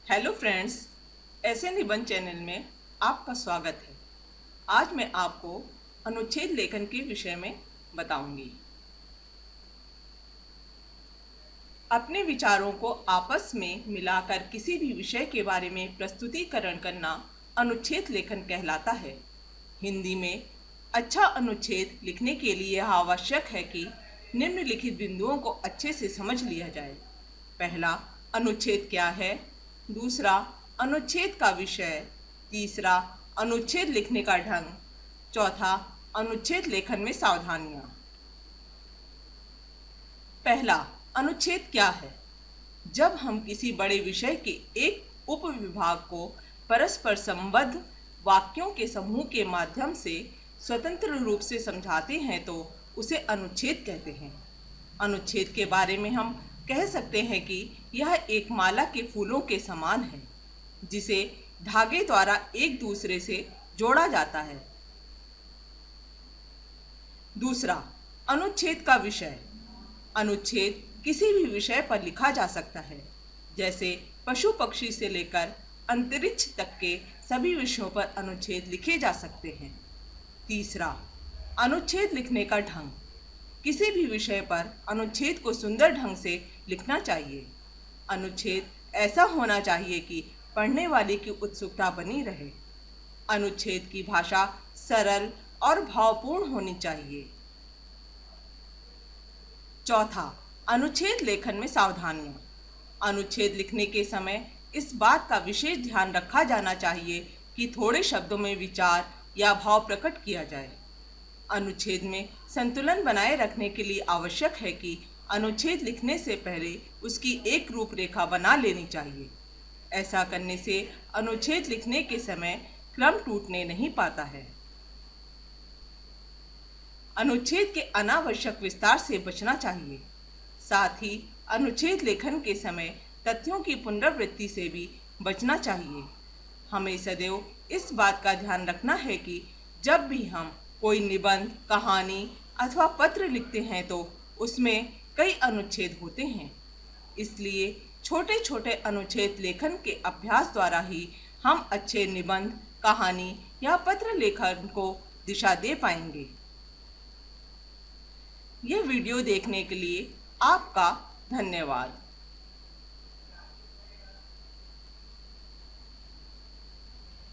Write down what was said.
Hello friends, ऐसे निबंध channel में आपका स्वागत है। आज मैं आपको अनुच्छेद लेखन के विषय में बताऊंगी। अपने विचारों को आपस में मिलाकर किसी भी विषय के बारे में प्रस्तुतिकरण करना अनुच्छेद लेखन कहलाता है। हिंदी में अच्छा अनुच्छेद लिखने के लिए यह आवश्यक है कि निम्नलिखित बिंदुओं को अच्छे से समझ लिया जाए। पहला, अनुच्छेद क्या है। दूसरा, अनुच्छेद का विषय। तीसरा, अनुच्छेद लिखने का ढंग। चौथा, अनुच्छेद लेखन में सावधानियां। पहला, अनुच्छेद क्या है। जब हम किसी बड़े विषय के एक उपविभाग को परस्पर संबद्ध वाक्यों के समूह के माध्यम से स्वतंत्र रूप से समझाते हैं तो उसे अनुच्छेद कहते हैं। अनुच्छेद के बारे में हम कह सकते हैं कि यह एक माला के फूलों के समान है, जिसे धागे द्वारा एक दूसरे से जोड़ा जाता है। दूसरा, अनुच्छेद का विषय। अनुच्छेद किसी भी विषय पर लिखा जा सकता है, जैसे पशु पक्षी से लेकर अंतरिक्ष तक के सभी विषयों पर अनुच्छेद लिखे जा सकते हैं। तीसरा, अनुच्छेद लिखने का ढंग। किसी भी विषय पर अनुच्छेद को सुंदर ढंग से लिखना चाहिए। अनुच्छेद ऐसा होना चाहिए कि पढ़ने वाले की उत्सुकता बनी रहे। अनुच्छेद की भाषा सरल और भावपूर्ण होनी चाहिए। चौथा, अनुच्छेद लेखन में सावधानियां। अनुच्छेद लिखने के समय इस बात का विशेष ध्यान रखा जाना चाहिए कि थोड़े शब्दों में विचार या भाव प्रकट किया जाए। अनुच्छेद में संतुलन बनाए रखने के लिए आवश्यक है कि अनुच्छेद लिखने से पहले उसकी एक रूपरेखा बना लेनी चाहिए। ऐसा करने से अनुच्छेद लिखने के समय क्रम टूटने नहीं पाता है। अनुच्छेद के अनावश्यक विस्तार से बचना चाहिए। साथ ही अनुच्छेद लेखन के समय तथ्यों की पुनरावृत्ति से भी बचना चाहिए। हमें सदैव इस बात का ध्यान रखना है कि जब भी हम कोई निबंध, कहानी अथवा पत्र लिखते हैं तो उसमें कई अनुच्छेद होते हैं। इसलिए छोटे छोटे अनुच्छेद लेखन के अभ्यास द्वारा ही हम अच्छे निबंध, कहानी या पत्र लेखन को दिशा दे पाएंगे। यह वीडियो देखने के लिए आपका धन्यवाद।